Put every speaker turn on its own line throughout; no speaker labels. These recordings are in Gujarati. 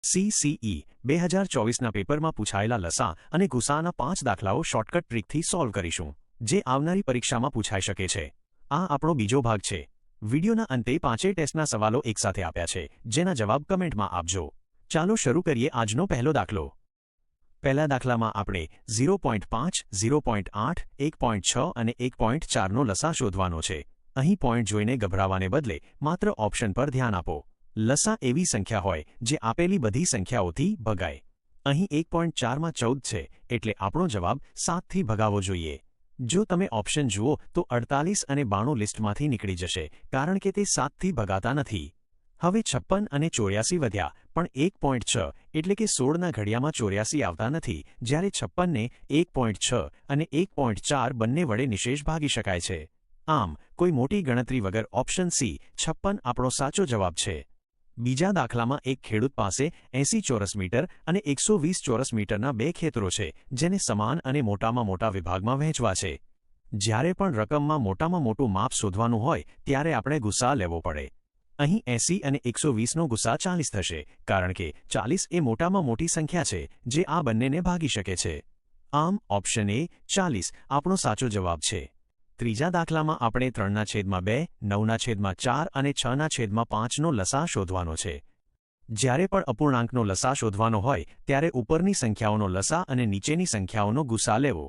CCE 2024ના પેપરમાં પૂછાયેલા લસા અને ગુસાના 5 દાખલાઓ શોર્ટકટ ટ્રીકથી સોલ્વ કરીશું, જે આવનારી પરીક્ષામાં પૂછાઈ શકે છે. આ આપણો બીજો ભાગ છે. વિડિયોના અંતે 5 ટેસ્ટના સવાલો એકસાથે આપ્યા છે, જેના જવાબ કમેન્ટમાં આપજો. ચાલો શરૂ કરીએ આજનો પહેલો દાખલો. પહેલા દાખલામાં આપણે 0.5, 0.8, 1.6 અને 1.4નો લસા શોધવાનો છે. અહીં પોઈન્ટ જોઈને ગભરાવાને બદલે માત્ર ઓપ્શન પર ધ્યાન આપો. લસા એવી સંખ્યા હોય જે આપેલી બધી સંખ્યાઓથી ભગાય. અહીં 1.4માં 14 છે, એટલે આપણો જવાબ 7થી ભગાવવો જોઈએ. જો તમે ઓપ્શન જુઓ તો 48 અને 92 લિસ્ટમાંથી નીકળી જશે, કારણ કે તે 7થી ભગાતા નથી. હવે 56 અને 84 વધ્યા, પણ 1.6 એટલે કે 16ના ઘડિયામાં 84 આવતા નથી, જ્યારે 56ને 1.6 અને 1.4 બંને વડે નિશેષ ભાગી શકાય છે. આમ કોઈ મોટી ગણતરી વગર ઓપ્શન સી 56 આપણો સાચો જવાબ છે. બીજા દાખલામાં એક ખેડૂત પાસે 80 ચોરસ મીટર અને 120 ચોરસ મીટરના 2 ખેતરો છે, જેને સમાન અને મોટામાં મોટા વિભાગમાં વહેંચવા છે. જ્યારે પણ રકમમાં મોટામાં મોટું માપ શોધવાનું હોય ત્યારે આપણે ગુસા લેવો પડે. અહીં 80 અને 120નો ગુસા 40 થશે, કારણ કે 40 એ મોટામાં મોટી સંખ્યા છે જે આ બંનેને ભાગી શકે છે. આમ ઓપ્શન એ 40 આપણો સાચો જવાબ છે. ત્રીજા દાખલામાં આપણે 3/2, 9/4 અને 6/5નો લસા શોધવાનો છે. જ્યારે પણ અપૂર્ણાંકનો લસા શોધવાનો હોય ત્યારે ઉપરની સંખ્યાઓનો લસા અને નીચેની સંખ્યાઓનો ગુસા લેવો.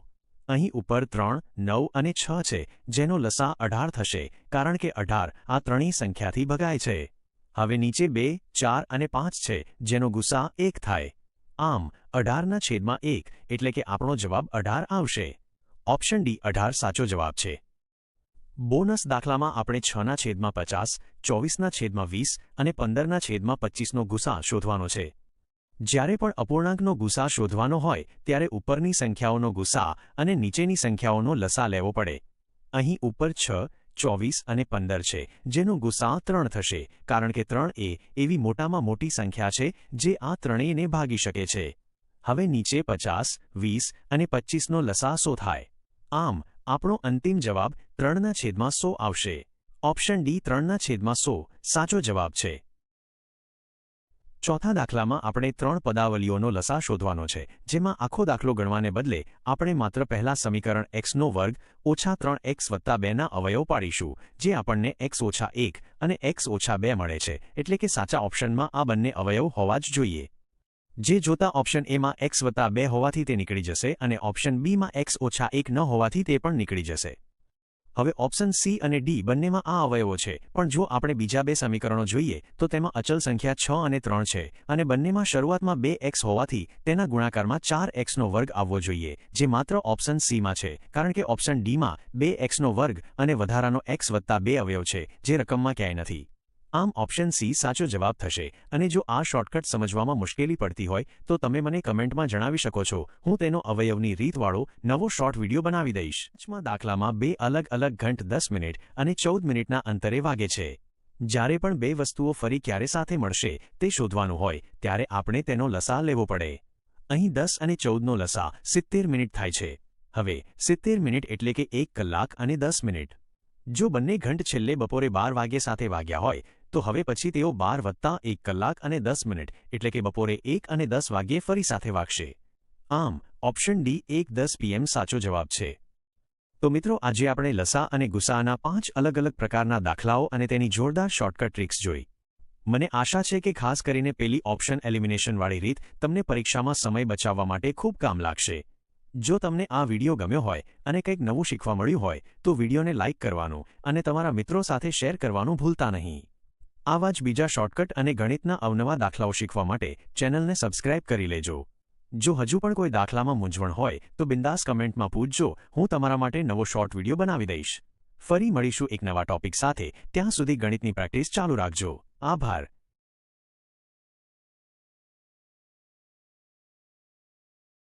અહીં ઉપર 3, 9 અને 6 છે, જેનો લસા 18 થશે, કારણ કે 18 આ ત્રણેય સંખ્યાથી ભગાય છે. હવે નીચે 2, 4 અને 5 છે, જેનો ગુસા 1 થાય. આમ 18/1 એટલે કે આપણો જવાબ 18 આવશે. ઓપ્શન ડી 18 સાચો જવાબ છે. બોનસ દાખલામાં આપણે 6/50, 24/20 અને 15/25નો ગુસા શોધવાનો છે. જ્યારે પણ અપૂર્ણાંકનો ગુસા શોધવાનો હોય ત્યારે ઉપરની સંખ્યાઓનો ગુસા અને નીચેની સંખ્યાઓનો લસા લેવો પડે. અહીં ઉપર 6, 24 અને 15 છે, જેનો ગુસા 3 થશે, કારણ કે 3 એ એવી મોટામાં મોટી સંખ્યા છે જે આ ત્રણેયને ભાગી શકે છે. હવે નીચે 50, 20 અને 25નો લસા 100 થાય. આમ આપણો અંતિમ જવાબ 3/100 આવશે. ઓપ્શન ડી 3/100 સાચો જવાબ છે. ચોથા દાખલામાં આપણે 3 પદાવલીઓનો લસા શોધવાનો છે, જેમાં આખો દાખલો ગણવાને બદલે આપણે માત્ર પહેલા સમીકરણ x² ઓછા 3x વત્તા 2ના અવયવ પાડીશું, જે આપણને x ઓછા 1 અને x ઓછા 2 મળે છે, એટલે કે સાચા ઓપ્શનમાં આ બંને અવયવ હોવા જ જોઈએ. જે જોતા ઓપ્શન એમાં x વત્તા 2 હોવાથી તે નીકળી જશે અને ઓપ્શન બીમાં x ઓછા 1 ન હોવાથી તે પણ નીકળી જશે. હવે ઓપ્શન સી અને ડી બંનેમાં આ અવયવો છે, પણ જો આપણે બીજા 2 સમીકરણો જોઈએ તો તેમાં અચલ સંખ્યા 6 અને 3 છે, અને બંનેમાં શરૂઆતમાં 2x હોવાથી તેના ગુણાકારમાં 4x² આવવો જોઈએ, જે માત્ર ઓપ્શન સીમાં છે, કારણ કે ઓપ્શન ડીમાં 2x² અને વધારાનો x વત્તા 2 અવયવ છે, જે રકમમાં ક્યાંય નથી. આમ ઓપ્શન સી સાચો જવાબ થશે. અને જો આ શોર્ટકટ સમજવામાં મુશ્કેલી પડતી હોય તો તમે મને કમેન્ટમાં જણાવી શકો છો. હું તેનો અવયવની રીતવાળો નવો શોર્ટ વિડીયો બનાવી દઈશ. 5મા દાખલામાં 2 અલગ અલગ ઘંટ 10 મિનિટ અને 14 મિનિટના અંતરે વાગે છે. જ્યારે પણ 2 વસ્તુઓ ફરી ક્યારે સાથે મળશે તે શોધવાનું હોય ત્યારે આપણે તેનો લસા લેવો પડે. અહીં 10 અને 14નો લસા 70 મિનિટ થાય છે. હવે 70 મિનિટ એટલે કે 1 કલાક અને 10 મિનિટ. જો બંને ઘંટ છેલ્લે બપોરે 12 વાગ્યે સાથે વાગ્યા હોય તો હવે પછી તેઓ 12 વત્તા 1 કલાક અને 10 મિનિટ એટલે કે બપોરે 1 અને 10 વાગ્યે ફરી સાથે વાગશે. આમ ઓપ્શન ડી 1:10 PM સાચો જવાબ છે. તો મિત્રો, આજે આપણે લસા અને ગુસાના 5 અલગ અલગ પ્રકારના દાખલાઓ અને તેની જોરદાર શોર્ટકટ ટ્રિક્સ જોઈ. મને આશા છે કે ખાસ કરીને પેલી ઓપ્શન એલિમિનેશનવાળી રીત તમને પરીક્ષામાં સમય બચાવવા માટે ખૂબ કામ લાગશે. જો તમને આ વિડીયો ગમ્યો હોય અને કંઈક નવું શીખવા મળ્યું હોય તો વિડીયોને લાઇક કરવાનું અને તમારા મિત્રો સાથે શેર કરવાનું ભૂલતા નહીં. આવા જ બીજા શોર્ટકટ અને ગણિતના અવનવા દાખલાઓ શીખવા માટે ચેનલને સબસ્ક્રાઇબ કરી લેજો. જો હજુ પણ કોઈ દાખલામાં મૂંઝવણ હોય તો બિંદાસ કમેન્ટમાં પૂછજો. હું તમારા માટે નવો શોર્ટ વિડીયો બનાવી દઈશ. ફરી મળીશું એક નવા ટોપિક સાથે. ત્યાં સુધી ગણિતની પ્રેક્ટિસ ચાલુ રાખજો. આભાર.